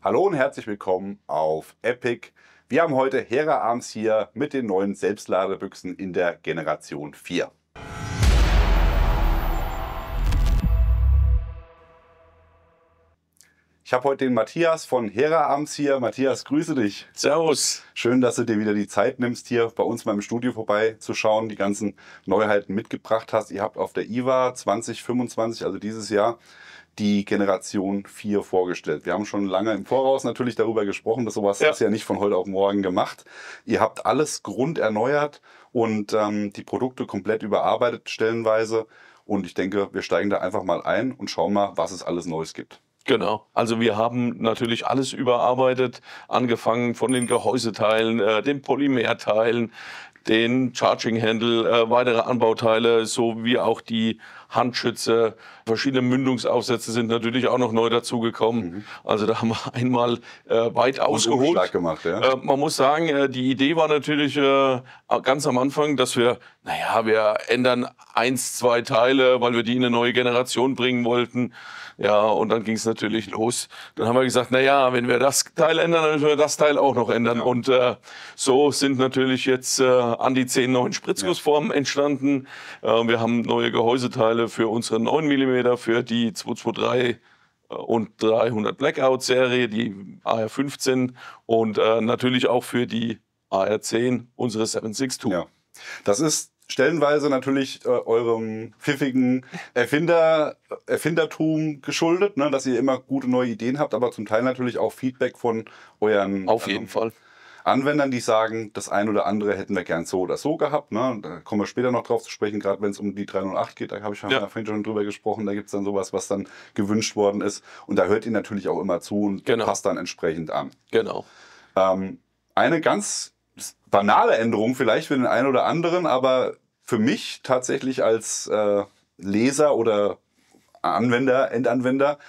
Hallo und herzlich willkommen auf Epic. Wir haben heute Hera Arms hier mit den neuen Selbstladebüchsen in der Generation 4. Ich habe heute den Matthias von Hera Arms hier. Matthias, grüße dich. Servus. Schön, dass du dir wieder die Zeit nimmst, hier bei uns mal im Studio vorbeizuschauen, die ganzen Neuheiten mitgebracht hast. Ihr habt auf der IWA 2025, also dieses Jahr, die Generation 4 vorgestellt. Wir haben schon lange im Voraus natürlich darüber gesprochen, dass sowas ist ja nicht von heute auf morgen gemacht. Ihr habt alles grunderneuert und die Produkte komplett überarbeitet stellenweise. Und ich denke, wir steigen da einfach mal ein und schauen mal, was es alles Neues gibt. Genau, also wir haben natürlich alles überarbeitet, angefangen von den Gehäuseteilen, den Polymerteilen, den Charging Handle, weitere Anbauteile sowie auch die Handschütze. Verschiedene Mündungsaufsätze sind natürlich auch noch neu dazugekommen. Also da haben wir einmal weit ausgeholt. Gemacht, ja? Man muss sagen, die Idee war natürlich ganz am Anfang, dass wir ändern 1, 2 Teile, weil wir die in eine neue Generation bringen wollten. Ja, und dann ging es natürlich los. Dann haben wir gesagt, wenn wir das Teil ändern, dann müssen wir das Teil auch noch ändern. Ja. Und so sind natürlich jetzt an die 10 neuen Spritzgussformen entstanden. Wir haben neue Gehäuseteile für unsere 9 mm, für die 223 und 300 Blackout-Serie, die AR15 und natürlich auch für die AR10, unsere 762. Ja, das ist stellenweise natürlich eurem pfiffigen Erfindertum geschuldet, ne, dass ihr immer gute neue Ideen habt, aber zum Teil natürlich auch Feedback von euren auf jeden Fall Anwendern, die sagen, das ein oder andere hätten wir gern so oder so gehabt. Ne? Da kommen wir später noch drauf zu sprechen, gerade wenn es um die 308 geht, da habe ich vorhin schon drüber gesprochen, da gibt es dann sowas, was dann gewünscht worden ist. Und da hört ihr natürlich auch immer zu und passt dann entsprechend an. Genau. Eine ganz banale Änderung vielleicht für den einen oder anderen, aber für mich tatsächlich als Leser oder Anwender, Endanwender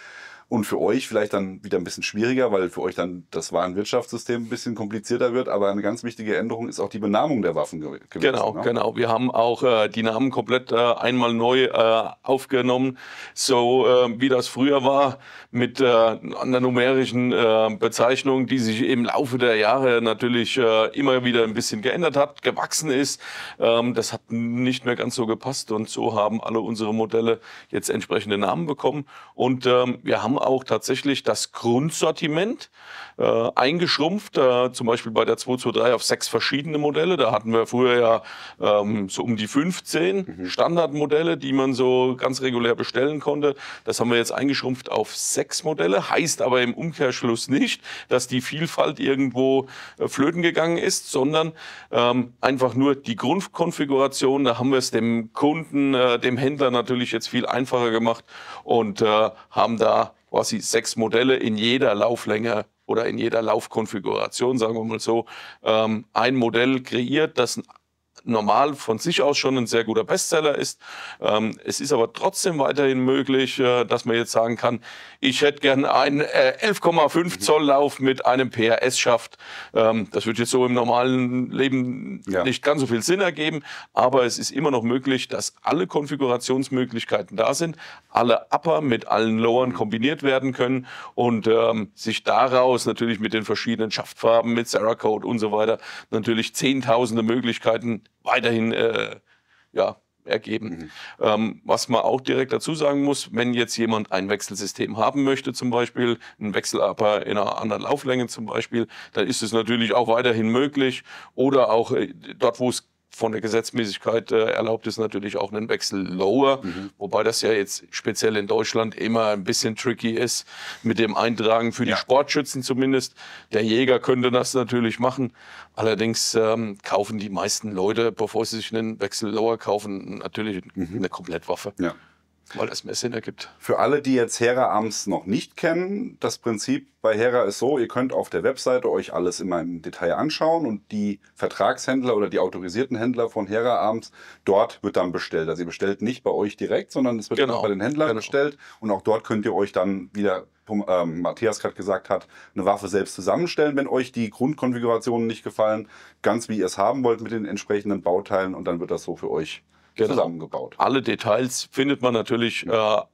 und für euch vielleicht dann wieder ein bisschen schwieriger, weil für euch dann das Warenwirtschaftssystem ein bisschen komplizierter wird. Aber eine ganz wichtige Änderung ist auch die Benamung der Waffen gewesen. Genau. Wir haben auch die Namen komplett einmal neu aufgenommen, so wie das früher war, mit einer numerischen Bezeichnung, die sich im Laufe der Jahre natürlich immer wieder ein bisschen geändert hat, gewachsen ist. Das hat nicht mehr ganz so gepasst und so haben alle unsere Modelle jetzt entsprechende Namen bekommen. Und wir haben auch tatsächlich das Grundsortiment eingeschrumpft, zum Beispiel bei der 223 auf 6 verschiedene Modelle. Da hatten wir früher so um die 15 Standardmodelle, die man so ganz regulär bestellen konnte. Das haben wir jetzt eingeschrumpft auf 6 Modelle, heißt aber im Umkehrschluss nicht, dass die Vielfalt irgendwo flöten gegangen ist, sondern einfach nur die Grundkonfiguration. Da haben wir es dem Kunden, dem Händler natürlich jetzt viel einfacher gemacht und haben da quasi 6 Modelle in jeder Lauflänge oder in jeder Laufkonfiguration, sagen wir mal so, ein Modell kreiert, das normal von sich aus schon ein sehr guter Bestseller ist. Es ist aber trotzdem weiterhin möglich, dass man jetzt sagen kann, ich hätte gern einen 11,5 Zoll Lauf mit einem PRS-Schaft. Das wird jetzt so im normalen Leben nicht ganz so viel Sinn ergeben, aber es ist immer noch möglich, dass alle Konfigurationsmöglichkeiten da sind, alle Upper mit allen Lowern kombiniert werden können und sich daraus natürlich mit den verschiedenen Schaftfarben, mit Cerakote und so weiter, natürlich zehntausende Möglichkeiten weiterhin ergeben. Was man auch direkt dazu sagen muss, wenn jetzt jemand ein Wechselsystem haben möchte, zum Beispiel ein Wechselupper in einer anderen Lauflänge zum Beispiel, dann ist es natürlich auch weiterhin möglich oder auch dort, wo es von der Gesetzmäßigkeit erlaubt ist, natürlich auch einen Wechsel-Lower, wobei das ja jetzt speziell in Deutschland immer ein bisschen tricky ist mit dem Eintragen für die Sportschützen zumindest. Der Jäger könnte das natürlich machen, allerdings kaufen die meisten Leute, bevor sie sich einen Wechsel-Lower kaufen, natürlich eine Komplettwaffe. Ja. Weil das mehr Sinn ergibt. Für alle, die jetzt Hera Arms noch nicht kennen, das Prinzip bei Hera ist so, ihr könnt auf der Webseite euch alles immer im Detail anschauen und die Vertragshändler oder die autorisierten Händler von Hera Arms, dort wird dann bestellt. Also ihr bestellt nicht bei euch direkt, sondern es wird auch bei den Händlern bestellt und auch dort könnt ihr euch dann wieder, Matthias gerade gesagt hat, eine Waffe selbst zusammenstellen, wenn euch die Grundkonfigurationen nicht gefallen, ganz wie ihr es haben wollt mit den entsprechenden Bauteilen und dann wird das so für euch zusammengebaut. Alle Details findet man natürlich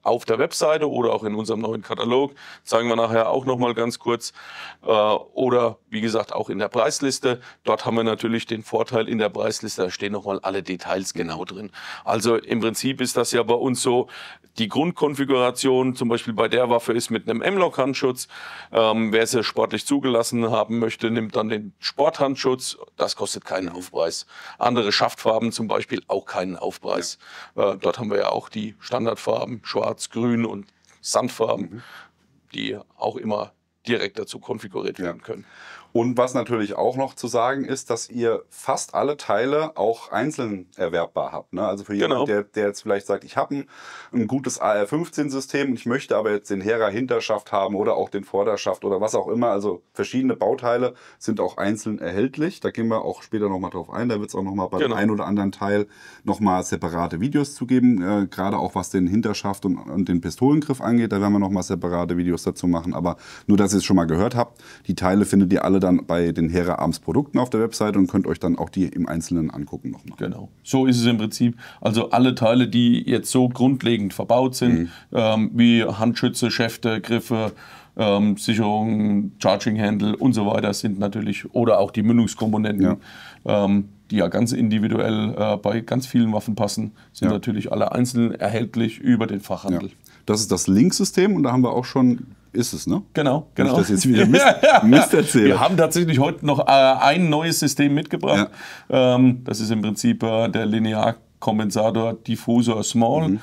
auf der Webseite oder auch in unserem neuen Katalog. Zeigen wir nachher auch noch mal ganz kurz. Oder wie gesagt auch in der Preisliste. Dort haben wir natürlich den Vorteil in der Preisliste, da stehen noch mal alle Details genau drin. Also im Prinzip ist das ja bei uns so, die Grundkonfiguration zum Beispiel bei der Waffe ist mit einem M-Lock-Handschutz. Wer sie sportlich zugelassen haben möchte, nimmt dann den Sporthandschutz. Das kostet keinen Aufpreis. Andere Schaftfarben zum Beispiel auch keinen Aufpreis. Ja. Dort haben wir ja auch die Standardfarben, schwarz, grün und Sandfarben, die auch immer direkt dazu konfiguriert werden können. Und was natürlich auch noch zu sagen ist, dass ihr fast alle Teile auch einzeln erwerbbar habt. Ne? Also für jemanden, der jetzt vielleicht sagt, ich habe ein gutes AR-15-System und ich möchte aber jetzt den Hera-Hinterschaft haben oder auch den Vorderschaft oder was auch immer. Also verschiedene Bauteile sind auch einzeln erhältlich. Da gehen wir auch später nochmal drauf ein. Da wird es auch nochmal bei dem einen oder anderen Teil nochmal separate Videos zu geben. Gerade auch was den Hinterschaft und den Pistolengriff angeht. Da werden wir nochmal separate Videos dazu machen. Aber nur, dass ihr es schon mal gehört habt, die Teile findet ihr alle dann bei den Hera Arms Produkten auf der Webseite und könnt euch dann auch die im Einzelnen angucken nochmal. Genau, so ist es im Prinzip. Also alle Teile, die jetzt so grundlegend verbaut sind, wie Handschütze, Schäfte, Griffe, Sicherung, Charging Handle und so weiter sind natürlich, oder auch die Mündungskomponenten, die ja ganz individuell bei ganz vielen Waffen passen, sind natürlich alle einzeln erhältlich über den Fachhandel. Ja. Das ist das Link-System und da haben wir auch schon, ist es, ne? Genau. Ich das jetzt wieder Mist erzähle. Wir haben tatsächlich heute noch ein neues System mitgebracht. Das ist im Prinzip der Linearkompensator Diffusor Small.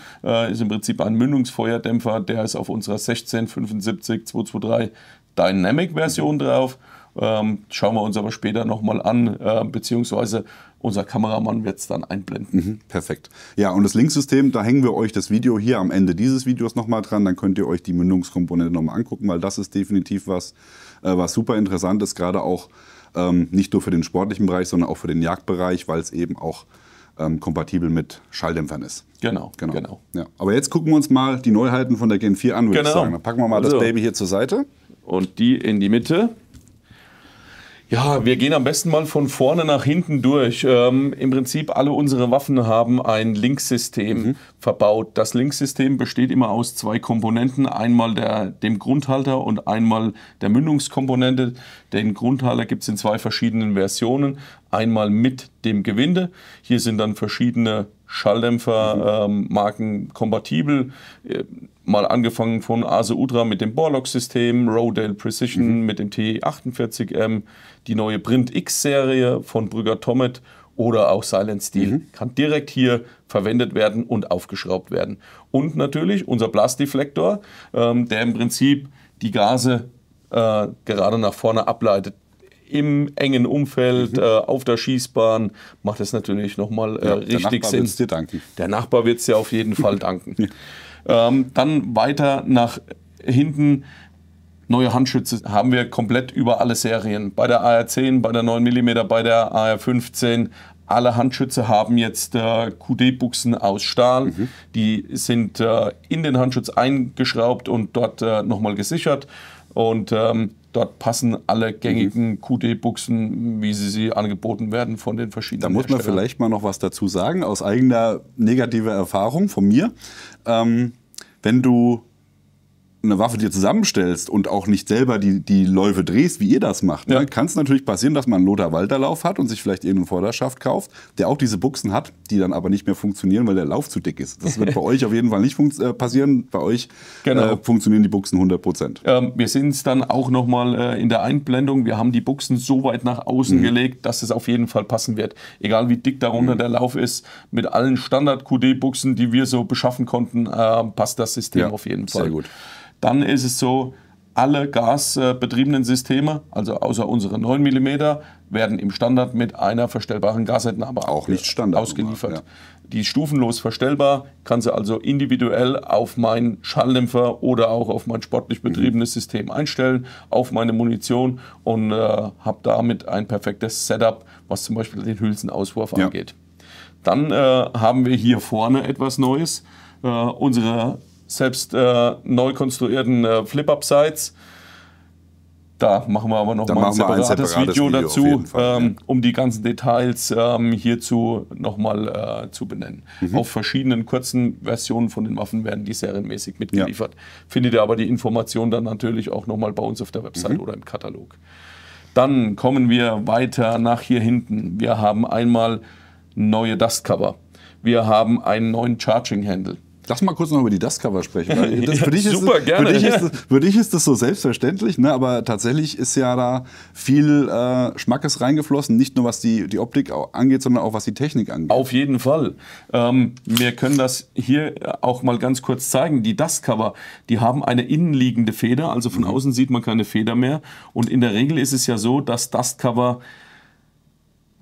Ist im Prinzip ein Mündungsfeuerdämpfer, der ist auf unserer 1675-223 Dynamic-Version drauf. Schauen wir uns aber später nochmal an, beziehungsweise unser Kameramann wird es dann einblenden. Perfekt. Ja, und das Linksystem, da hängen wir euch das Video hier am Ende dieses Videos nochmal dran. Dann könnt ihr euch die Mündungskomponente nochmal angucken, weil das ist definitiv was super interessant ist, gerade auch nicht nur für den sportlichen Bereich, sondern auch für den Jagdbereich, weil es eben auch kompatibel mit Schalldämpfern ist. Genau. Ja. Aber jetzt gucken wir uns mal die Neuheiten von der Gen 4 an, würde ich sagen. Dann packen wir mal das Baby hier zur Seite. Und die in die Mitte. Ja, wir gehen am besten mal von vorne nach hinten durch. Im Prinzip alle unsere Waffen haben ein Linksystem verbaut. Das Linksystem besteht immer aus zwei Komponenten. Einmal dem Grundhalter und einmal der Mündungskomponente. Den Grundhalter gibt es in zwei verschiedenen Versionen. Einmal mit dem Gewinde. Hier sind dann verschiedene Schalldämpfer, Marken kompatibel. Mal angefangen von Ase Udra mit dem Borlock-System, Rodale Precision mit dem TE48M, die neue Print X-Serie von Brügger Tomet oder auch Silent Steel. Kann direkt hier verwendet werden und aufgeschraubt werden. Und natürlich unser Blastdeflektor, der im Prinzip die Gase gerade nach vorne ableitet. Im engen Umfeld, auf der Schießbahn, macht es natürlich nochmal richtig Sinn. Der Nachbar wird es dir danken. Der Nachbar wird es dir auf jeden Fall danken. Dann weiter nach hinten. Neue Handschütze haben wir komplett über alle Serien. Bei der AR-10, bei der 9 mm, bei der AR-15. Alle Handschütze haben jetzt QD-Buchsen aus Stahl. Die sind in den Handschutz eingeschraubt und dort nochmal gesichert. Und dort passen alle gängigen QD-Buchsen, wie sie angeboten werden von den verschiedenen Da muss man vielleicht mal noch was dazu sagen, aus eigener negativer Erfahrung von mir. Wenn du eine Waffe dir zusammenstellst und auch nicht selber die Läufe drehst, wie ihr das macht, ne, kann es natürlich passieren, dass man einen Lothar-Walter-Lauf hat und sich vielleicht irgendeinen Vorderschaft kauft, der auch diese Buchsen hat, die dann aber nicht mehr funktionieren, weil der Lauf zu dick ist. Das wird bei euch auf jeden Fall nicht passieren. Bei euch funktionieren die Buchsen 100%. Wir sehen es dann auch nochmal in der Einblendung. Wir haben die Buchsen so weit nach außen gelegt, dass es auf jeden Fall passen wird. Egal wie dick darunter der Lauf ist, mit allen Standard-QD-Buchsen, die wir so beschaffen konnten, passt das System auf jeden Fall. Sehr gut. Dann ist es so, alle gasbetriebenen Systeme, also außer unsere 9 mm, werden im Standard mit einer verstellbaren Gasentnahme auch nicht Standard ausgeliefert. Ja. Die ist stufenlos verstellbar, kann sie also individuell auf meinen Schalldämpfer oder auch auf mein sportlich betriebenes System einstellen, auf meine Munition und habe damit ein perfektes Setup, was zum Beispiel den Hülsenauswurf angeht. Dann haben wir hier vorne etwas Neues, unsere selbst neu konstruierten Flip-Up-Sights. Da machen wir aber noch mal ein separates Video dazu, um die ganzen Details hierzu nochmal zu benennen. Auf verschiedenen kurzen Versionen von den Waffen werden die serienmäßig mitgeliefert. Findet ihr aber die Information dann natürlich auch nochmal bei uns auf der Website oder im Katalog. Dann kommen wir weiter nach hier hinten. Wir haben einmal neue Dustcover. Wir haben einen neuen Charging Handle. Lass mal kurz noch über die Dustcover sprechen. Weil das, für dich gerne. Für dich ist das so selbstverständlich, ne? Aber tatsächlich ist ja da viel Schmackes reingeflossen, nicht nur was die Optik angeht, sondern auch was die Technik angeht. Auf jeden Fall. Wir können das hier auch mal ganz kurz zeigen. Die Dustcover, die haben eine innenliegende Feder, also von außen sieht man keine Feder mehr. Und in der Regel ist es ja so, dass Dustcover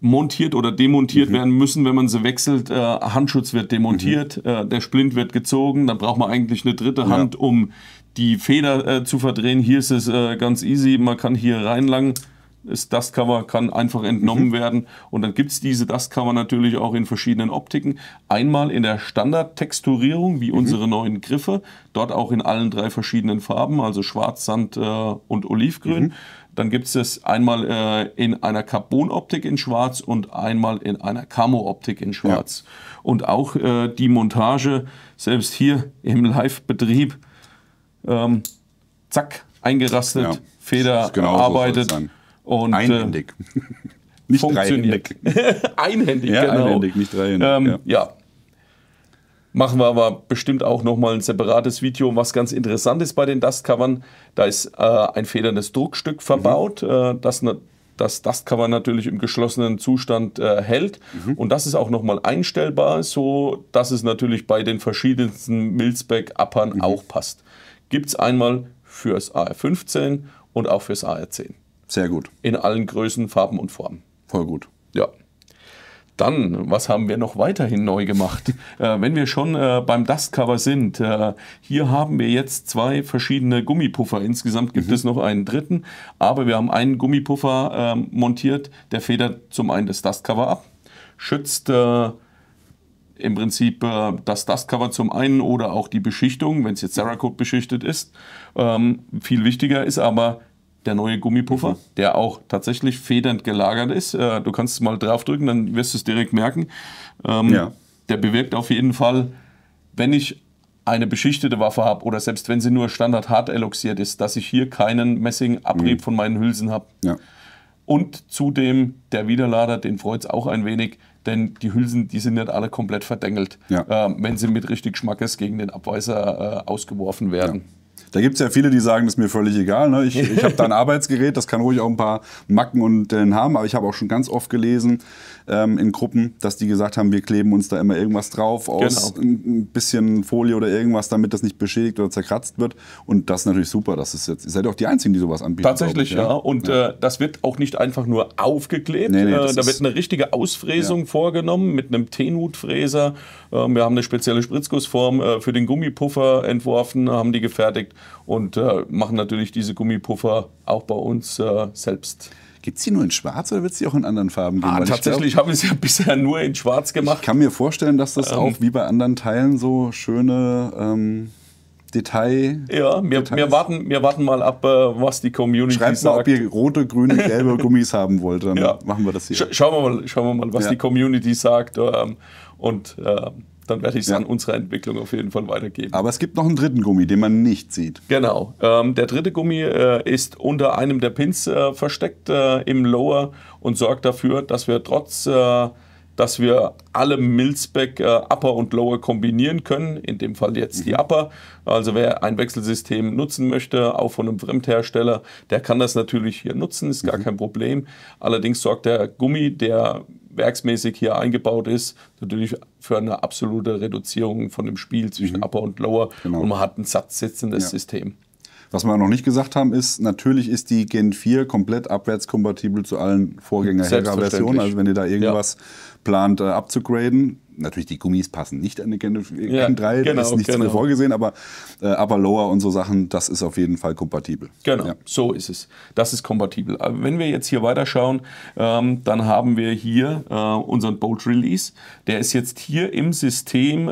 montiert oder demontiert werden müssen, wenn man sie wechselt. Handschutz wird demontiert, der Splint wird gezogen, dann braucht man eigentlich eine dritte Hand, um die Feder zu verdrehen. Hier ist es ganz easy, man kann hier reinlangen, das Dustcover kann einfach entnommen werden und dann gibt es diese Dustcover natürlich auch in verschiedenen Optiken. Einmal in der Standardtexturierung, wie unsere neuen Griffe, dort auch in allen 3 verschiedenen Farben, also Schwarz, Sand und Olivgrün. Dann gibt es einmal in einer Carbon-Optik in Schwarz und einmal in einer Camo-Optik in Schwarz. Und auch die Montage, selbst hier im Live-Betrieb, zack, eingerastet, Feder arbeitet. Und, einhändig. Nicht funktioniert. Einhändig, ja, genau. Einhändig, nicht dreihändig. Ja. Machen wir aber bestimmt auch nochmal ein separates Video. Was ganz interessant ist bei den Dustcovern, da ist ein federndes Druckstück verbaut, das Dustcover natürlich im geschlossenen Zustand hält. Und das ist auch nochmal einstellbar, so dass es natürlich bei den verschiedensten Mil-Spec-Uppern auch passt. Gibt es einmal fürs AR-15 und auch fürs AR-10. Sehr gut. In allen Größen, Farben und Formen. Voll gut. Ja. Dann, was haben wir noch weiterhin neu gemacht? Wenn wir schon beim Dustcover sind, hier haben wir jetzt 2 verschiedene Gummipuffer. Insgesamt gibt es noch einen dritten, aber wir haben einen Gummipuffer montiert, der federt zum einen das Dustcover ab, schützt im Prinzip das Dustcover zum einen oder auch die Beschichtung, wenn es jetzt Cerakote beschichtet ist. Viel wichtiger ist aber der neue Gummipuffer, der auch tatsächlich federnd gelagert ist. Du kannst mal draufdrücken, dann wirst du es direkt merken. Der bewirkt auf jeden Fall, wenn ich eine beschichtete Waffe habe oder selbst wenn sie nur standard hart eloxiert ist, dass ich hier keinen Messingabrieb von meinen Hülsen habe. Ja. Und zudem der Widerlader, den freut es auch ein wenig, denn die Hülsen, die sind nicht alle komplett verdengelt, wenn sie mit richtig Schmackes gegen den Abweiser ausgeworfen werden. Ja. Da gibt es ja viele, die sagen, das ist mir völlig egal. Ne? Ich habe da ein Arbeitsgerät, das kann ruhig auch ein paar Macken und Dellen haben. Aber ich habe auch schon ganz oft gelesen in Gruppen, dass die gesagt haben, wir kleben uns da immer irgendwas drauf aus ein bisschen Folie oder irgendwas, damit das nicht beschädigt oder zerkratzt wird. Und das ist natürlich super. Das ist jetzt, ihr seid auch die Einzigen, die sowas anbieten. Tatsächlich, ja. Und das wird auch nicht einfach nur aufgeklebt. Nee, da wird eine richtige Ausfräsung vorgenommen mit einem T-Nut-Fräser. Wir haben eine spezielle Spritzgussform für den Gummipuffer entworfen, haben die gefertigt und machen natürlich diese Gummipuffer auch bei uns selbst. Gibt es die nur in Schwarz oder wird es die auch in anderen Farben geben? Tatsächlich habe ich es ja bisher nur in Schwarz gemacht. Ich kann mir vorstellen, dass das auch wie bei anderen Teilen so schöne Details... Ja, wir warten mal ab, was die Community sagt. Schreibt mal, ob ihr rote, grüne, gelbe Gummis haben wollt, dann machen wir das hier. Schauen wir mal, was die Community sagt und dann werde ich es an unsere Entwicklung auf jeden Fall weitergeben. Aber es gibt noch einen dritten Gummi, den man nicht sieht. Genau. Der dritte Gummi ist unter einem der Pins versteckt im Lower und sorgt dafür, dass wir dass wir alle Mil-Spec Upper und Lower kombinieren können. In dem Fall jetzt die Upper. Also wer ein Wechselsystem nutzen möchte, auch von einem Fremdhersteller, der kann das natürlich hier nutzen, ist gar kein Problem. Allerdings sorgt der Gummi, der werksmäßig hier eingebaut ist, natürlich für eine absolute Reduzierung von dem Spiel zwischen Upper und Lower. Genau. Und man hat ein sattsitzendes System. Was wir noch nicht gesagt haben, ist, natürlich ist die Gen 4 komplett abwärtskompatibel zu allen Vorgänger-Versionen. Also wenn ihr da irgendwas plant abzugraden, natürlich die Gummis passen nicht an die Gen 3, da ist nichts mehr vorgesehen, aber Upper, Lower und so Sachen, das ist auf jeden Fall kompatibel. Genau, so ist es. Das ist kompatibel. Aber wenn wir jetzt hier weiterschauen, dann haben wir hier unseren Bolt Release. Der ist jetzt hier im System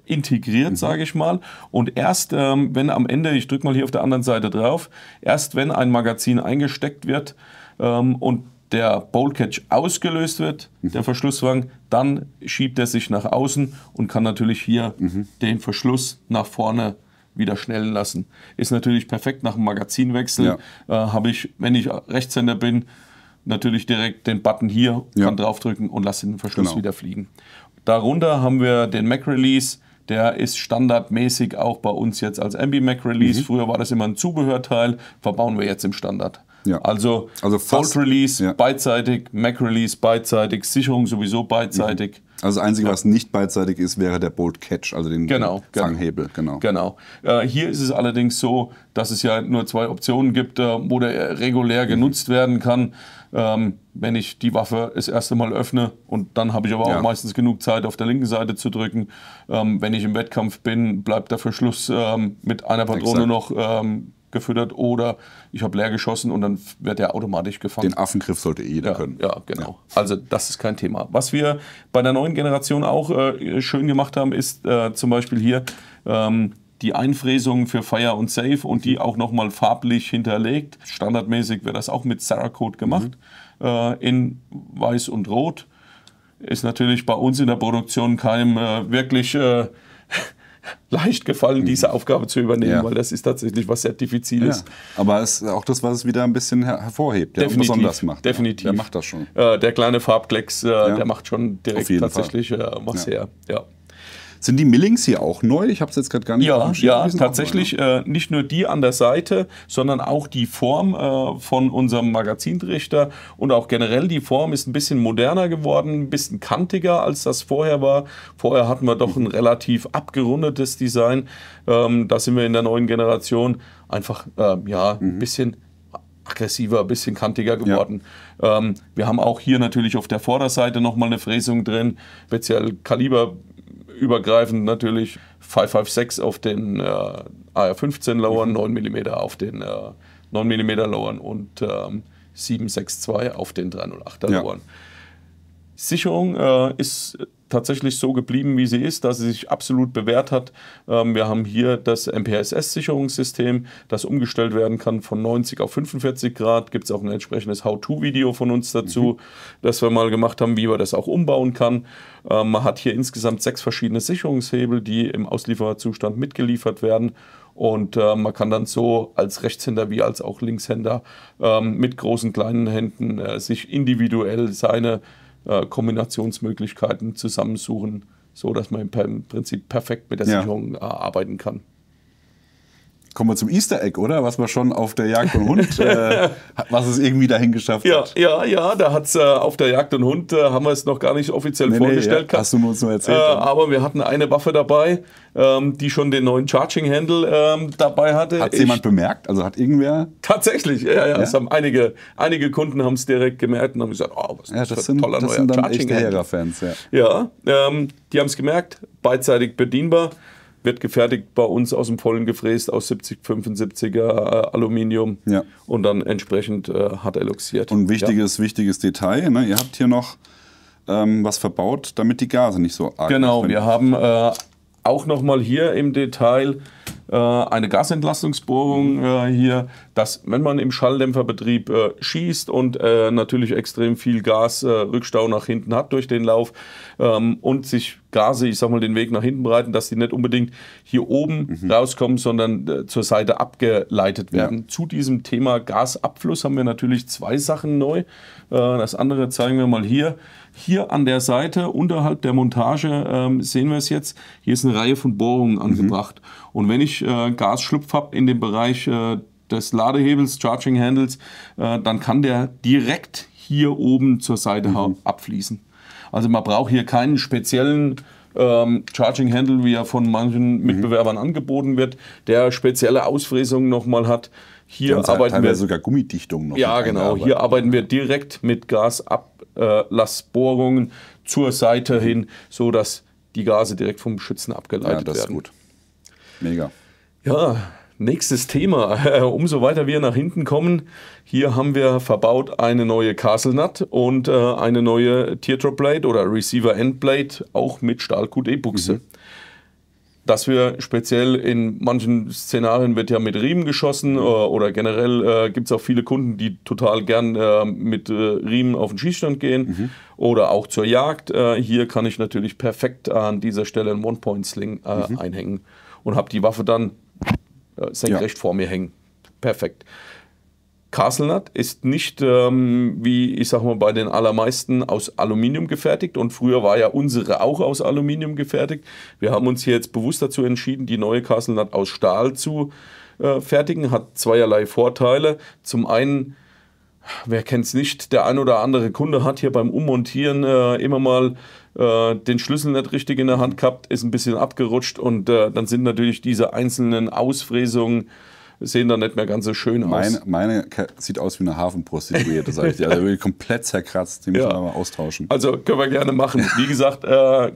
integriert, sage ich mal. Und erst wenn am Ende, ich drücke mal hier auf der anderen Seite drauf, erst wenn ein Magazin eingesteckt wird und der Bolt Catch ausgelöst wird, der Verschlusswang, dann schiebt er sich nach außen und kann natürlich hier den Verschluss nach vorne wieder schnellen lassen. Ist natürlich perfekt nach dem Magazinwechsel. Habe ich, wenn ich Rechtshänder bin, natürlich direkt den Button hier, kann draufdrücken und lasse den Verschluss wieder fliegen. Darunter haben wir den Mac Release. Der ist standardmäßig auch bei uns jetzt als Ambi Mac Release. Früher war das immer ein Zubehörteil, verbauen wir jetzt im Standard. Ja. Also Bolt Release beidseitig, Mac Release beidseitig, Sicherung sowieso beidseitig. Also das Einzige, was nicht beidseitig ist, wäre der Bolt Catch, also den Fanghebel. Genau. Hier ist es allerdings so, dass es ja nur 2 Optionen gibt, wo der regulär genutzt werden kann. Wenn ich die Waffe das erste Mal öffne und dann habe ich aber auch meistens genug Zeit, auf der linken Seite zu drücken. Wenn ich im Wettkampf bin, bleibt der Verschluss mit einer Patrone noch gefüttert oder ich habe leer geschossen und dann wird er automatisch gefangen. Den Affengriff sollte jeder können. Ja, genau. Ja. Also das ist kein Thema. Was wir bei der neuen Generation auch schön gemacht haben, ist zum Beispiel hier die Einfräsung für Fire und Safe und die auch nochmal farblich hinterlegt. Standardmäßig wird das auch mit Cerakote gemacht, in Weiß und Rot. Ist natürlich bei uns in der Produktion keinem wirklich leicht gefallen, diese Aufgabe zu übernehmen, weil das ist tatsächlich was sehr Diffiziles. Aber es ist auch das, was es wieder ein bisschen hervorhebt, der besonders macht. Definitiv. Der macht das schon. Der kleine Farbklecks, der macht schon direkt tatsächlich was her. Ja. Sind die Millings hier auch neu? Ich habe es jetzt gerade gar nicht auf dem Schirm. Ja, tatsächlich nicht nur die an der Seite, sondern auch die Form von unserem Magazintrichter und auch generell die Form ist ein bisschen moderner geworden, ein bisschen kantiger, als das vorher war. Vorher hatten wir doch ein relativ abgerundetes Design. Da sind wir in der neuen Generation einfach ein bisschen aggressiver, ein bisschen kantiger geworden. Wir haben auch hier natürlich auf der Vorderseite nochmal eine Fräsung drin, speziell kaliberübergreifend natürlich 5.56 auf den AR-15 Lauern, 9 mm auf den 9 mm Lauern und 7.62 auf den 308er Lauern. Sicherung ist tatsächlich so geblieben, wie sie ist, dass sie sich absolut bewährt hat. Wir haben hier das MPSS-Sicherungssystem, das umgestellt werden kann von 90 auf 45 Grad. Gibt es auch ein entsprechendes How-To-Video von uns dazu, das wir mal gemacht haben, wie man das auch umbauen kann. Man hat hier insgesamt 6 verschiedene Sicherungshebel, die im Auslieferzustand mitgeliefert werden. Und man kann dann so als Rechtshänder wie als auch Linkshänder mit großen, kleinen Händen sich individuell seine Kombinationsmöglichkeiten zusammensuchen, so dass man im Prinzip perfekt mit der Sicherung arbeiten kann. Kommen wir zum Easter Egg, oder? Was wir schon auf der Jagd und Hund, was es irgendwie dahin geschafft hat. Ja, da hat es auf der Jagd und Hund, haben wir es noch gar nicht offiziell vorgestellt. Hast du uns nur erzählt. Aber wir hatten eine Waffe dabei, die schon den neuen Charging Handle dabei hatte. Hat es jemand bemerkt? Also hat irgendwer? Tatsächlich, ja. Es haben einige Kunden haben es direkt gemerkt und haben gesagt, oh, was ist das für ein toller neuer Charging Handle. Das sind dann echte Hera-Fans, die haben es gemerkt, beidseitig bedienbar. Wird gefertigt bei uns aus dem Vollen gefräst, aus 70-75er Aluminium und dann entsprechend hart eloxiert. Und wichtiges Detail, ne? Ihr habt hier noch was verbaut, damit die Gase nicht so arg Genau, wir haben auch nochmal hier im Detail eine Gasentlastungsbohrung hier, dass wenn man im Schalldämpferbetrieb schießt und natürlich extrem viel Gasrückstau nach hinten hat durch den Lauf und sich Gase, ich sag mal, den Weg nach hinten breiten, dass die nicht unbedingt hier oben rauskommen, sondern zur Seite abgeleitet werden. Zu diesem Thema Gasabfluss haben wir natürlich 2 Sachen neu. Das andere zeigen wir mal hier. Hier an der Seite, unterhalb der Montage, sehen wir es jetzt, hier ist eine Reihe von Bohrungen angebracht. Und wenn ich Gasschlupf habe in dem Bereich des Ladehebels, Charging Handles, dann kann der direkt hier oben zur Seite abfließen. Also man braucht hier keinen speziellen Charging Handle, wie er von manchen Mitbewerbern angeboten wird, der spezielle Ausfräsungen nochmal hat. Hier arbeiten wir sogar Gummidichtung noch. Ja, genau. Hier arbeiten wir direkt mit Gasablassbohrungen zur Seite hin, so dass die Gase direkt vom Schützen abgeleitet werden. Das ist gut. Mega. Ja, nächstes Thema. Umso weiter wir nach hinten kommen, hier haben wir verbaut eine neue Castle Nut und eine neue Teardrop Blade oder Receiver End Blade, auch mit Stahl-QD-Buchse. dass wir speziell in manchen Szenarien wird ja mit Riemen geschossen oder generell gibt es auch viele Kunden, die total gern mit Riemen auf den Schießstand gehen oder auch zur Jagd. Hier kann ich natürlich perfekt an dieser Stelle einen One-Point-Sling einhängen und habe die Waffe dann senkrecht vor mir hängen. Perfekt. Castle Nut ist nicht, wie ich sag mal, bei den allermeisten aus Aluminium gefertigt und früher war ja unsere auch aus Aluminium gefertigt. Wir haben uns hier jetzt bewusst dazu entschieden, die neue Castle Nut aus Stahl zu fertigen. Hat zweierlei Vorteile. Zum einen, wer kennt es nicht, der ein oder andere Kunde hat hier beim Ummontieren immer mal den Schlüssel nicht richtig in der Hand gehabt, ist ein bisschen abgerutscht und dann sind natürlich diese einzelnen Ausfräsungen sehen dann nicht mehr ganz so schön aus. Meine sieht aus wie eine Hafenprostituierte, sag ich dir. Also wirklich komplett zerkratzt. Die müssen wir mal austauschen. Also können wir gerne machen. Wie gesagt,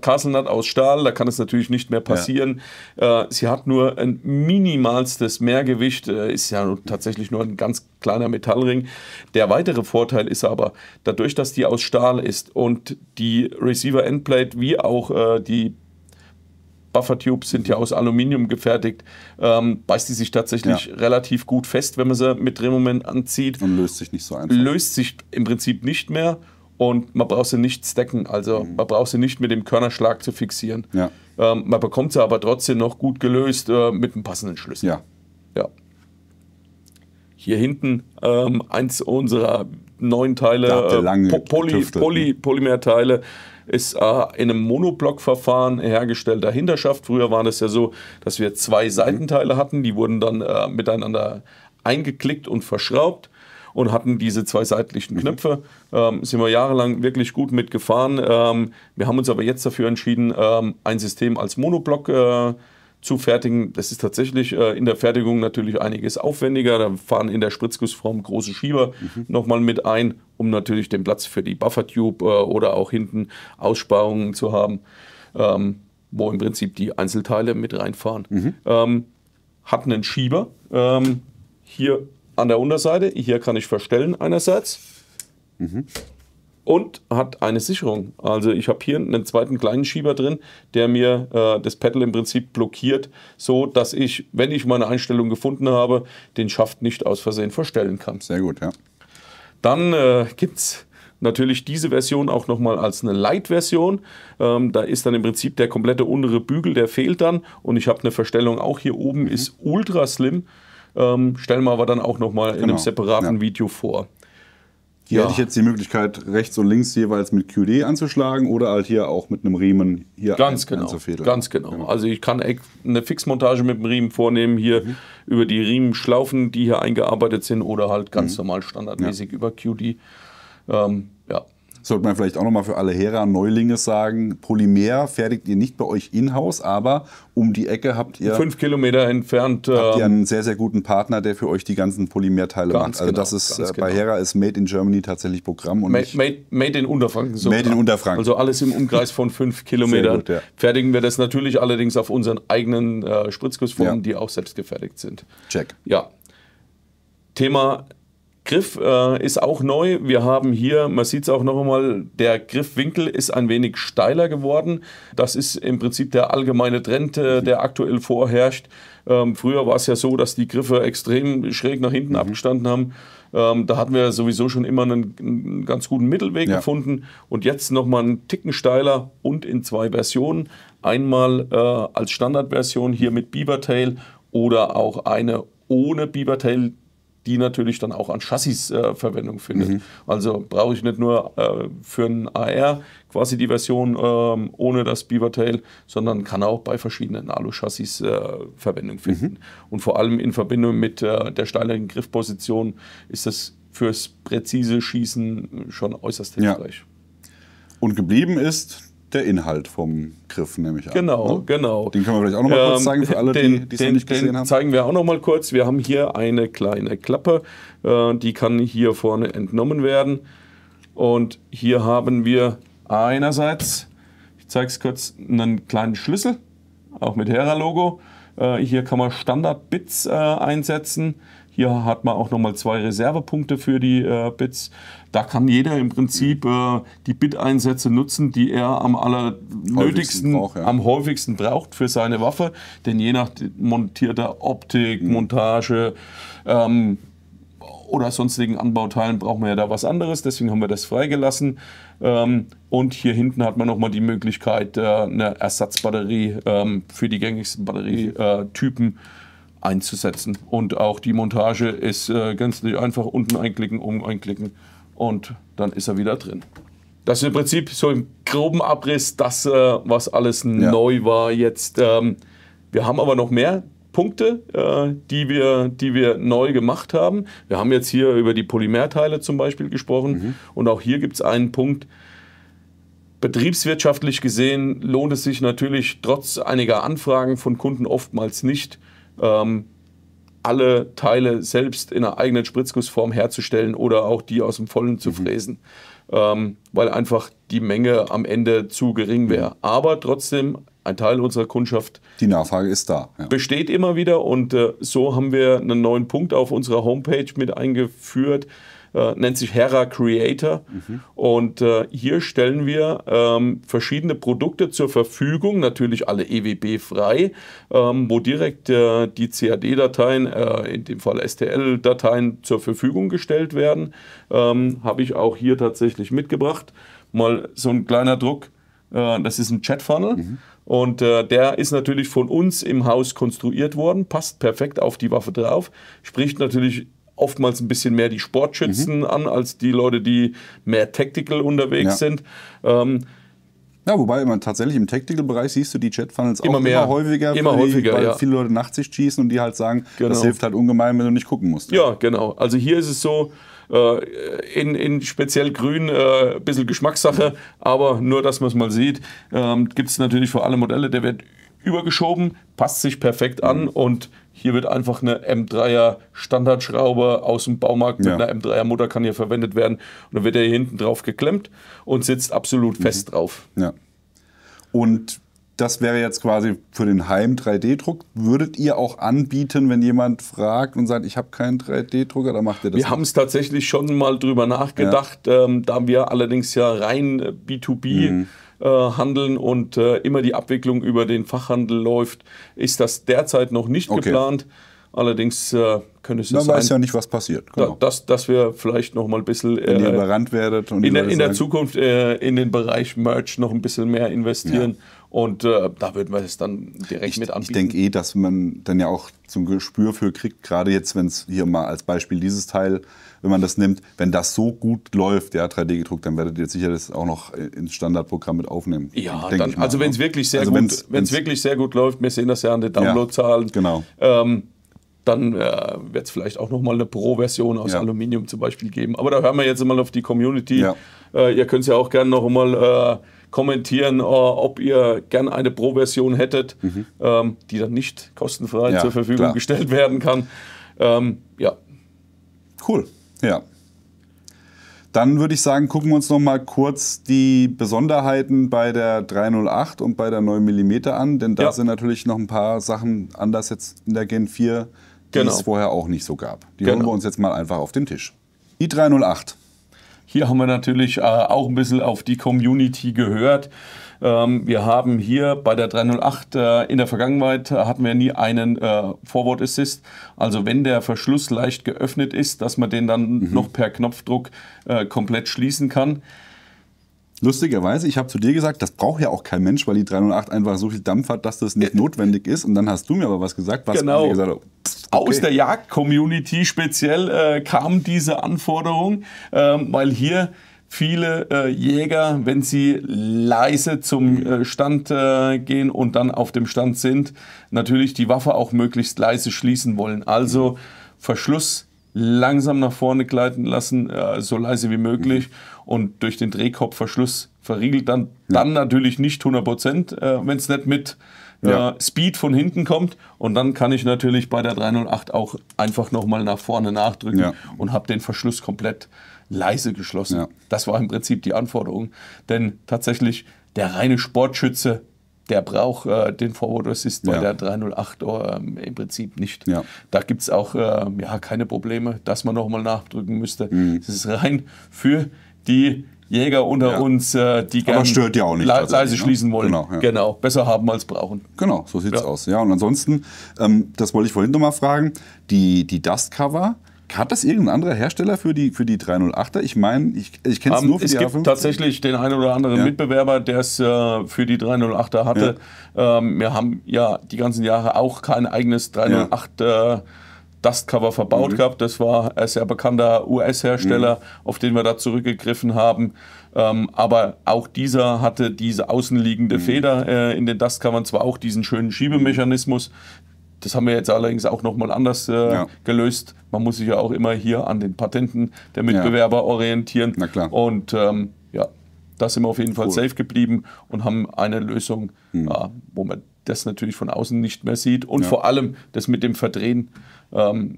Castle Nut aus Stahl, da kann es natürlich nicht mehr passieren. Sie hat nur ein minimalstes Mehrgewicht, ist ja tatsächlich nur ein ganz kleiner Metallring. Der weitere Vorteil ist aber, dadurch, dass die aus Stahl ist und die Receiver Endplate wie auch die Buffer-Tubes sind ja aus Aluminium gefertigt, beißt die sich tatsächlich relativ gut fest, wenn man sie mit Drehmoment anzieht. Und löst sich nicht so einfach. Löst sich im Prinzip nicht mehr und man braucht sie nicht stacken, also man braucht sie nicht mit dem Körnerschlag zu fixieren. Ja. Man bekommt sie aber trotzdem noch gut gelöst mit einem passenden Schlüssel. Ja. Hier hinten eins unserer neuen Teile, Polymerteile, ist in einem Monoblock-Verfahren hergestellter Hinterschaft. Früher war das ja so, dass wir zwei Seitenteile hatten, die wurden dann miteinander eingeklickt und verschraubt und hatten diese zwei seitlichen Knöpfe. Sind wir jahrelang wirklich gut mitgefahren. Wir haben uns aber jetzt dafür entschieden, ein System als Monoblock zu fertigen. Das ist tatsächlich in der Fertigung natürlich einiges aufwendiger. Da fahren in der Spritzgussform große Schieber nochmal mit ein, um natürlich den Platz für die Buffer-Tube oder auch hinten Aussparungen zu haben, wo im Prinzip die Einzelteile mit reinfahren. Hat einen Schieber hier an der Unterseite. Hier kann ich verstellen einerseits. Und hat eine Sicherung. Also ich habe hier einen zweiten kleinen Schieber drin, der mir das Pedal im Prinzip blockiert, so dass ich, wenn ich meine Einstellung gefunden habe, den Schaft nicht aus Versehen verstellen kann. Sehr gut, ja. Dann gibt es natürlich diese Version auch nochmal als eine Light-Version. Da ist dann im Prinzip der komplette untere Bügel, der fehlt dann. Und ich habe eine Verstellung auch hier oben, ist ultra slim. Stellen wir aber dann auch nochmal in einem separaten Video vor. Hier hätte ich jetzt die Möglichkeit, rechts und links jeweils mit QD anzuschlagen oder halt hier auch mit einem Riemen hier einzufädeln. Ganz genau. Also ich kann eine Fixmontage mit dem Riemen vornehmen, hier über die Riemenschlaufen, die hier eingearbeitet sind, oder halt ganz normal standardmäßig über QD. Sollte man vielleicht auch nochmal für alle Hera-Neulinge sagen, Polymer fertigt ihr nicht bei euch in-house, aber um die Ecke habt ihr 5 Kilometer entfernt habt ihr einen sehr, sehr guten Partner, der für euch die ganzen Polymerteile macht. Also das ist bei Hera ist Made in Germany tatsächlich Programm. Und Made in Unterfranken. Made in Unterfranken. Also alles im Umkreis von 5 Kilometern. Gut, fertigen wir das natürlich allerdings auf unseren eigenen Spritzgussformen, die auch selbst gefertigt sind. Check. Ja. Thema Griff ist auch neu. Wir haben hier, man sieht es auch noch einmal, der Griffwinkel ist ein wenig steiler geworden. Das ist im Prinzip der allgemeine Trend, der aktuell vorherrscht. Früher war es ja so, dass die Griffe extrem schräg nach hinten abgestanden haben. Da hatten wir sowieso schon immer einen ganz guten Mittelweg gefunden. Und jetzt nochmal einen Ticken steiler und in 2 Versionen. Einmal als Standardversion hier mit Beavertail oder auch eine ohne Beavertail, die natürlich dann auch an Chassis Verwendung findet. Also brauche ich nicht nur für ein AR quasi die Version ohne das Beavertail, sondern kann auch bei verschiedenen Alu-Chassis Verwendung finden. Und vor allem in Verbindung mit der steileren Griffposition ist das fürs präzise Schießen schon äußerst hilfreich. Und geblieben ist der Inhalt vom Griff, nehme ich an. Genau. Den können wir vielleicht auch noch mal kurz zeigen für alle, die es noch nicht gesehen haben. Den zeigen wir auch noch mal kurz. Wir haben hier eine kleine Klappe, die kann hier vorne entnommen werden. Und hier haben wir einerseits, ich zeige es kurz, einen kleinen Schlüssel, auch mit Hera-Logo. Hier kann man Standard-Bits einsetzen. Hier hat man auch nochmal 2 Reservepunkte für die Bits. Da kann jeder im Prinzip die Bit-Einsätze nutzen, die er am allernötigsten, am häufigsten braucht für seine Waffe. Denn je nach montierter Optik, Montage oder sonstigen Anbauteilen braucht man ja da was anderes. Deswegen haben wir das freigelassen. Und hier hinten hat man nochmal die Möglichkeit, eine Ersatzbatterie für die gängigsten Batterietypen einzusetzen. Und auch die Montage ist ganz einfach: unten einklicken, oben einklicken und dann ist er wieder drin. Das ist im Prinzip so im groben Abriss das, was alles neu war jetzt. Wir haben aber noch mehr Punkte, die wir neu gemacht haben. Wir haben jetzt hier über die Polymerteile zum Beispiel gesprochen. Und auch hier gibt es einen Punkt. Betriebswirtschaftlich gesehen lohnt es sich natürlich trotz einiger Anfragen von Kunden oftmals nicht, alle Teile selbst in einer eigenen Spritzgussform herzustellen oder auch die aus dem Vollen zu fräsen, weil einfach die Menge am Ende zu gering wäre. Aber trotzdem, ein Teil unserer Kundschaft, die Nachfrage ist da, besteht immer wieder, und so haben wir einen neuen Punkt auf unserer Homepage mit eingeführt. Nennt sich Hera Creator, und hier stellen wir verschiedene Produkte zur Verfügung, natürlich alle EWB-frei, wo direkt die CAD-Dateien, in dem Fall STL-Dateien, zur Verfügung gestellt werden. Habe ich auch hier tatsächlich mitgebracht. Mal so ein kleiner Druck, das ist ein Jet-Funnel. Und der ist natürlich von uns im Haus konstruiert worden, passt perfekt auf die Waffe drauf, spricht natürlich oftmals ein bisschen mehr die Sportschützen an, als die Leute, die mehr tactical unterwegs sind. Ja, wobei man tatsächlich im Tactical-Bereich siehst du die Jet-Funnels auch immer häufiger, weil viele Leute Nachtsicht schießen und die halt sagen, das hilft halt ungemein, wenn du nicht gucken musst. Ja, genau. Also hier ist es so, in speziell grün ein bisschen Geschmackssache, aber nur, dass man es mal sieht, gibt es natürlich für alle Modelle, der wird übergeschoben, passt sich perfekt an, und hier wird einfach eine M3er Standardschraube aus dem Baumarkt mit einer M3er Mutter kann hier verwendet werden, und dann wird er hier hinten drauf geklemmt und sitzt absolut fest drauf. Ja. Und das wäre jetzt quasi für den Heim-3D-Druck. Würdet ihr auch anbieten, wenn jemand fragt und sagt, ich habe keinen 3D-Drucker, dann macht ihr das? Wir haben es tatsächlich schon mal drüber nachgedacht, da wir allerdings ja rein B2B handeln und immer die Abwicklung über den Fachhandel läuft, ist das derzeit noch nicht geplant. Allerdings könnte es sein, man weiß ja nicht, was passiert. Genau. Dass wir vielleicht noch mal ein bisschen wenn ihr überrannt werdet und in der Zukunft in den Bereich Merch noch ein bisschen mehr investieren. Und da würden wir es dann direkt mit anbieten. Ich denke dass man dann ja auch zum Gespür für kriegt, gerade jetzt, wenn es hier mal als Beispiel dieses Teil, wenn man das nimmt, wenn das so gut läuft, 3D gedruckt, dann werdet ihr jetzt sicher das auch noch ins Standardprogramm mit aufnehmen. Ja, dann, also wenn es wirklich sehr wirklich sehr gut läuft, wir sehen das ja an den Downloadzahlen, dann wird es vielleicht auch noch mal eine Pro-Version aus Aluminium zum Beispiel geben. Aber da hören wir jetzt mal auf die Community. Ihr könnt es ja auch gerne noch mal kommentieren, ob ihr gerne eine Pro-Version hättet, die dann nicht kostenfrei zur Verfügung gestellt werden kann. Cool, ja. Dann würde ich sagen, gucken wir uns noch mal kurz die Besonderheiten bei der 308 und bei der 9 mm an, denn da sind natürlich noch ein paar Sachen anders jetzt in der Gen 4, die es vorher auch nicht so gab. Die holen wir uns jetzt mal einfach auf den Tisch. Die 308. Hier haben wir natürlich auch ein bisschen auf die Community gehört. Wir haben hier bei der 308 in der Vergangenheit hatten wir nie einen Forward Assist. Also wenn der Verschluss leicht geöffnet ist, dass man den dann noch per Knopfdruck komplett schließen kann. Lustigerweise, ich habe zu dir gesagt, das braucht ja auch kein Mensch, weil die 308 einfach so viel Dampf hat, dass das nicht notwendig ist. Und dann hast du mir aber was gesagt, was mir gesagt hat. Aus der Jagd-Community speziell kam diese Anforderung, weil hier viele Jäger, wenn sie leise zum Stand gehen und dann auf dem Stand sind, natürlich die Waffe auch möglichst leise schließen wollen. Also Verschluss langsam nach vorne gleiten lassen, so leise wie möglich, und durch den Drehkopfverschluss verriegelt dann natürlich nicht 100%, wenn es nicht mit Speed von hinten kommt, und dann kann ich natürlich bei der 308 auch einfach nochmal nach vorne nachdrücken und habe den Verschluss komplett leise geschlossen. Das war im Prinzip die Anforderung, denn tatsächlich der reine Sportschütze, der braucht den Forward Assist bei der 308 im Prinzip nicht. Ja. Da gibt es auch keine Probleme, dass man nochmal nachdrücken müsste. Das ist rein für die Jäger unter uns, die gerne stört ja auch nicht leise schließen wollen. Genau, Genau, besser haben als brauchen. Genau, so sieht es aus. Ja, und ansonsten, das wollte ich vorhin nochmal fragen, die Dust Cover, hat das irgendein anderer Hersteller für die 308er? Ich meine, ich kenne es nur für die A50. Es gibt tatsächlich den einen oder anderen Mitbewerber, der es für die 308er hatte. Wir haben ja die ganzen Jahre auch kein eigenes 308 Dustcover verbaut gehabt. Das war ein sehr bekannter US-Hersteller, auf den wir da zurückgegriffen haben. Aber auch dieser hatte diese außenliegende Feder in den Dustcovern, zwar auch diesen schönen Schiebemechanismus. Das haben wir jetzt allerdings auch nochmal anders gelöst. Man muss sich ja auch immer hier an den Patenten der Mitbewerber orientieren. Na klar. Und da sind wir auf jeden Fall safe geblieben und haben eine Lösung, wo man das natürlich von außen nicht mehr sieht und vor allem das mit dem Verdrehen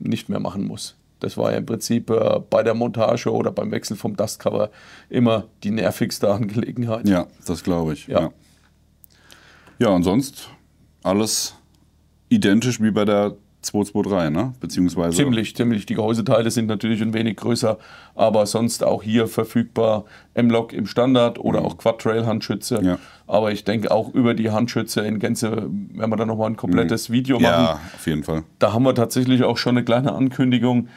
nicht mehr machen muss. Das war ja im Prinzip bei der Montage oder beim Wechsel vom Dustcover immer die nervigste Angelegenheit. Ja, das glaube ich. Ja, und sonst alles identisch wie bei der 223, ne? Beziehungsweise ziemlich. Die Gehäuseteile sind natürlich ein wenig größer, aber sonst auch hier verfügbar M-Lock im Standard oder auch Quad-Trail-Handschütze. Ja. Aber ich denke auch über die Handschütze in Gänze werden wir dann nochmal ein komplettes Video machen. Ja, auf jeden Fall. Da haben wir tatsächlich auch schon eine kleine Ankündigung.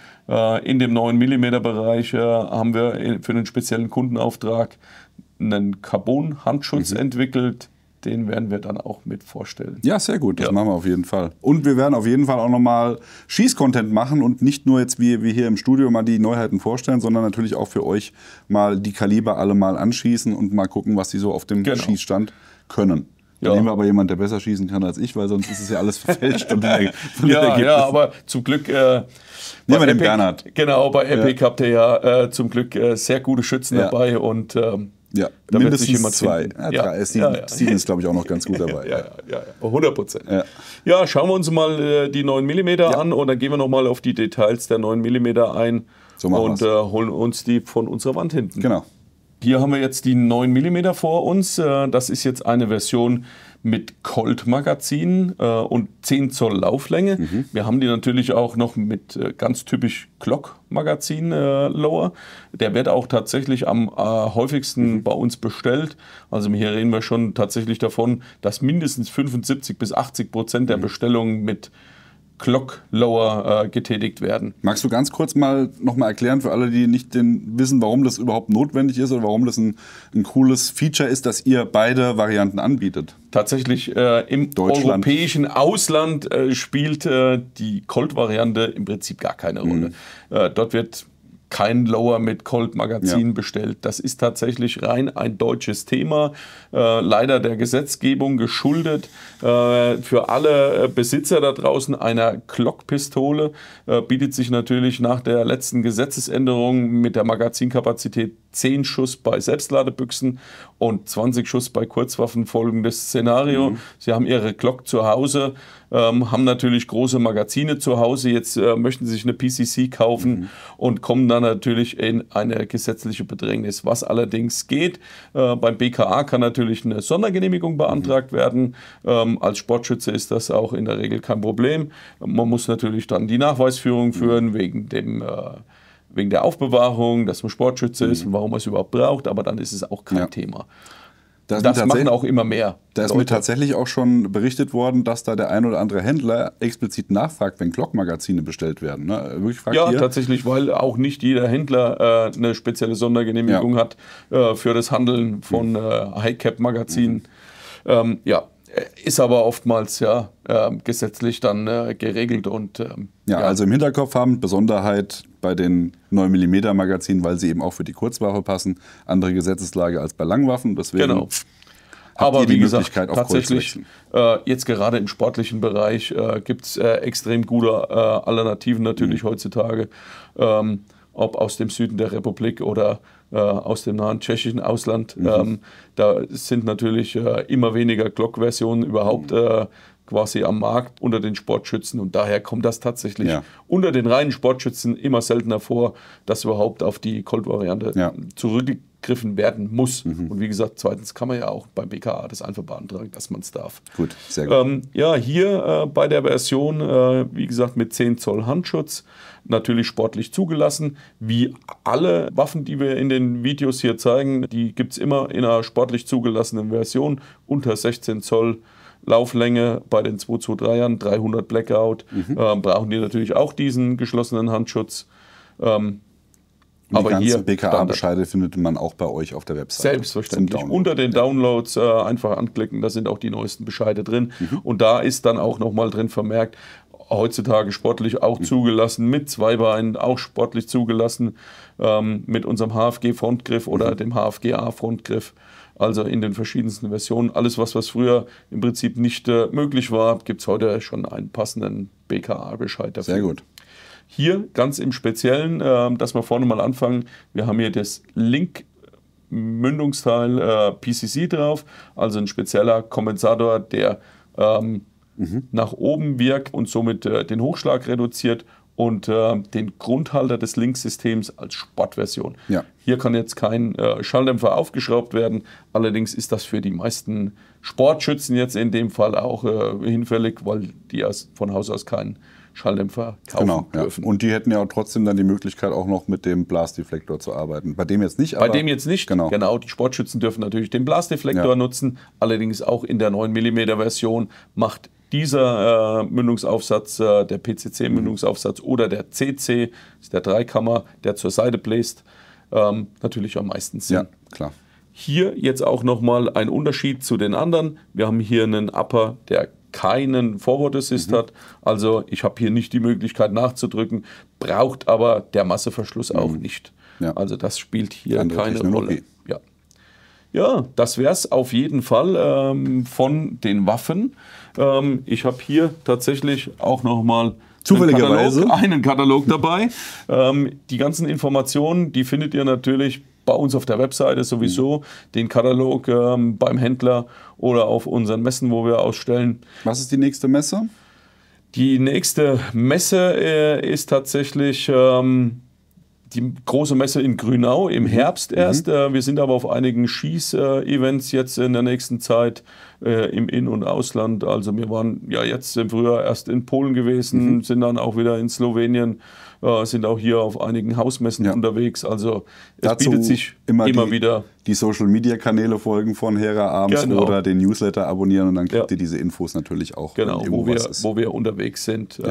In dem 9 mm Bereich haben wir für einen speziellen Kundenauftrag einen Carbon-Handschutz entwickelt. Den werden wir dann auch mit vorstellen. Ja, sehr gut, das machen wir auf jeden Fall. Und wir werden auf jeden Fall auch nochmal Schießcontent machen und nicht nur jetzt wie hier im Studio mal die Neuheiten vorstellen, sondern natürlich auch für euch mal die Kaliber alle mal anschießen und mal gucken, was die so auf dem Schießstand können. Dann nehmen wir aber jemanden, der besser schießen kann als ich, weil sonst ist es ja alles verfälscht. Aber zum Glück nehmen wir den Bernhard. Genau, bei Epic habt ihr ja zum Glück sehr gute Schützen dabei und ja, da mindestens 2. Ja, 3. Steven ist, glaube ich, auch noch ganz gut dabei. Ja, 100%. Ja, schauen wir uns mal die 9 mm an und dann gehen wir nochmal auf die Details der 9 mm ein und holen uns die von unserer Wand hinten. Genau. Hier haben wir jetzt die 9 mm vor uns. Das ist jetzt eine Version mit Colt-Magazin und 10 Zoll Lauflänge. Wir haben die natürlich auch noch mit ganz typisch Glock-Magazin-Lower. Der wird auch tatsächlich am häufigsten bei uns bestellt. Also hier reden wir schon tatsächlich davon, dass mindestens 75% bis 80% der Bestellungen mit Glock-Lower getätigt werden. Magst du ganz kurz mal nochmal erklären für alle, die nicht wissen, warum das überhaupt notwendig ist oder warum das ein cooles Feature ist, dass ihr beide Varianten anbietet? Tatsächlich im europäischen Ausland spielt die Colt-Variante im Prinzip gar keine Rolle. Dort wird kein Lower mit Colt-Magazin bestellt. Das ist tatsächlich rein ein deutsches Thema, leider der Gesetzgebung geschuldet. Für alle Besitzer da draußen einer Glock-Pistole bietet sich natürlich nach der letzten Gesetzesänderung mit der Magazinkapazität 10 Schuss bei Selbstladebüchsen und 20 Schuss bei Kurzwaffen folgendes Szenario. Sie haben Ihre Glock zu Hause, haben natürlich große Magazine zu Hause, jetzt möchten Sie sich eine PCC kaufen und kommen dann natürlich in eine gesetzliche Bedrängnis. Was allerdings geht, beim BKA kann natürlich eine Sondergenehmigung beantragt werden. Als Sportschütze ist das auch in der Regel kein Problem. Man muss natürlich dann die Nachweisführung führen wegen der Aufbewahrung, dass man Sportschütze ist und warum man es überhaupt braucht, aber dann ist es auch kein Thema. Das machen auch immer mehr. Da ist mir tatsächlich auch schon berichtet worden, dass da der ein oder andere Händler explizit nachfragt, wenn Glock-Magazine bestellt werden. Ne? Wirklich fragt ihr? Tatsächlich, weil auch nicht jeder Händler eine spezielle Sondergenehmigung hat für das Handeln von High-Cap-Magazinen. Ist aber oftmals gesetzlich dann geregelt. Und, also im Hinterkopf haben, Besonderheit bei den 9 mm Magazinen, weil sie eben auch für die Kurzwaffe passen, andere Gesetzeslage als bei Langwaffen. Deswegen habt ihr die Möglichkeit auf Colt zu wechseln. Jetzt gerade im sportlichen Bereich gibt es extrem gute Alternativen natürlich heutzutage, ob aus dem Süden der Republik oder aus dem nahen tschechischen Ausland. Da sind natürlich immer weniger Glock-Versionen überhaupt quasi am Markt unter den Sportschützen und daher kommt das tatsächlich unter den reinen Sportschützen immer seltener vor, dass überhaupt auf die Colt-Variante zurückgegriffen abgegriffen werden muss. Und wie gesagt, zweitens kann man ja auch beim BKA das einfach beantragen, dass man es darf. Gut, sehr gut. Ja, hier bei der Version, wie gesagt, mit 10 Zoll Handschutz, natürlich sportlich zugelassen. Wie alle Waffen, die wir in den Videos hier zeigen, die gibt es immer in einer sportlich zugelassenen Version unter 16 Zoll Lauflänge bei den 223ern, 300 Blackout. Brauchen die natürlich auch diesen geschlossenen Handschutz. Die ganzen BKA-Bescheide findet man auch bei euch auf der Website. Selbstverständlich. Unter den Downloads einfach anklicken, da sind auch die neuesten Bescheide drin. Und da ist dann auch nochmal drin vermerkt, heutzutage sportlich auch zugelassen, mit Zweibeinen auch sportlich zugelassen, mit unserem HFG-Frontgriff oder dem HFGA-Frontgriff. Also in den verschiedensten Versionen. Alles, was früher im Prinzip nicht möglich war, gibt es heute schon einen passenden BKA-Bescheid dafür. Sehr gut. Hier ganz im Speziellen, dass wir vorne mal anfangen, wir haben hier das Link-Mündungsteil PCC drauf, also ein spezieller Kompensator, der nach oben wirkt und somit den Hochschlag reduziert und den Grundhalter des Link-Systems als Sportversion. Ja. Hier kann jetzt kein Schalldämpfer aufgeschraubt werden, allerdings ist das für die meisten Sportschützen jetzt in dem Fall auch hinfällig, weil die von Haus aus keinen Schalldämpfer kaufen dürfen. Ja. Und die hätten ja auch trotzdem dann die Möglichkeit, auch noch mit dem Blasdeflektor zu arbeiten. Bei dem jetzt nicht, aber... Bei dem jetzt nicht, genau. Die Sportschützen dürfen natürlich den Blasdeflektor nutzen, allerdings auch in der 9 mm Version macht dieser Mündungsaufsatz, der PCC-Mündungsaufsatz oder der CC, ist der Dreikammer, der zur Seite bläst, natürlich am meisten Sinn. Ja, klar. Hier jetzt auch nochmal ein Unterschied zu den anderen. Wir haben hier einen Upper, der keinen Forward Assist hat. Also ich habe hier nicht die Möglichkeit nachzudrücken, braucht aber der Masseverschluss auch nicht. Ja. Also das spielt hier keine Rolle. Ja, das wäre es auf jeden Fall von den Waffen. Ich habe hier tatsächlich auch nochmal zufälligerweise einen Katalog dabei. Die ganzen Informationen, die findet ihr natürlich bei uns auf der Webseite sowieso, den Katalog beim Händler oder auf unseren Messen, wo wir ausstellen. Was ist die nächste Messe? Die nächste Messe ist tatsächlich die große Messe in Grünau im Herbst erst. Wir sind aber auf einigen Schieß-Events jetzt in der nächsten Zeit im In- und Ausland. Also wir waren ja jetzt im Frühjahr erst in Polen gewesen, sind dann auch wieder in Slowenien, sind auch hier auf einigen Hausmessen unterwegs. Also es bietet sich immer wieder. Die Social-Media-Kanäle folgen von Hera abends oder den Newsletter abonnieren und dann kriegt ihr diese Infos natürlich auch. Genau, wo wir unterwegs sind.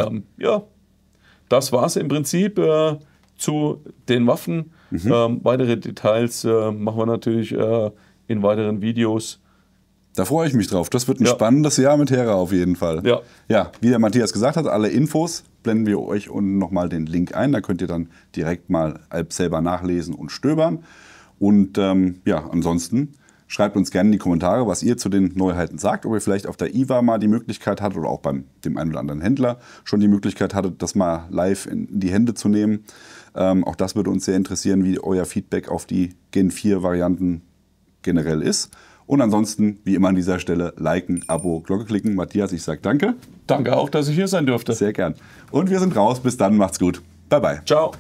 Das war es im Prinzip zu den Waffen. Weitere Details machen wir natürlich in weiteren Videos. Da freue ich mich drauf. Das wird ein spannendes Jahr mit Hera auf jeden Fall. Ja, wie der Matthias gesagt hat, alle Infos blenden wir euch unten nochmal den Link ein. Da könnt ihr dann direkt mal selber nachlesen und stöbern. Und ansonsten schreibt uns gerne in die Kommentare, was ihr zu den Neuheiten sagt. Ob ihr vielleicht auf der IWA mal die Möglichkeit hattet oder auch beim dem einen oder anderen Händler schon die Möglichkeit hattet, das mal live in die Hände zu nehmen. Auch das würde uns sehr interessieren, wie euer Feedback auf die Gen 4 Varianten generell ist. Und ansonsten, wie immer an dieser Stelle, liken, Abo, Glocke klicken. Matthias, ich sage danke. Danke auch, dass ich hier sein durfte. Sehr gern. Und wir sind raus. Bis dann, macht's gut. Bye, bye. Ciao.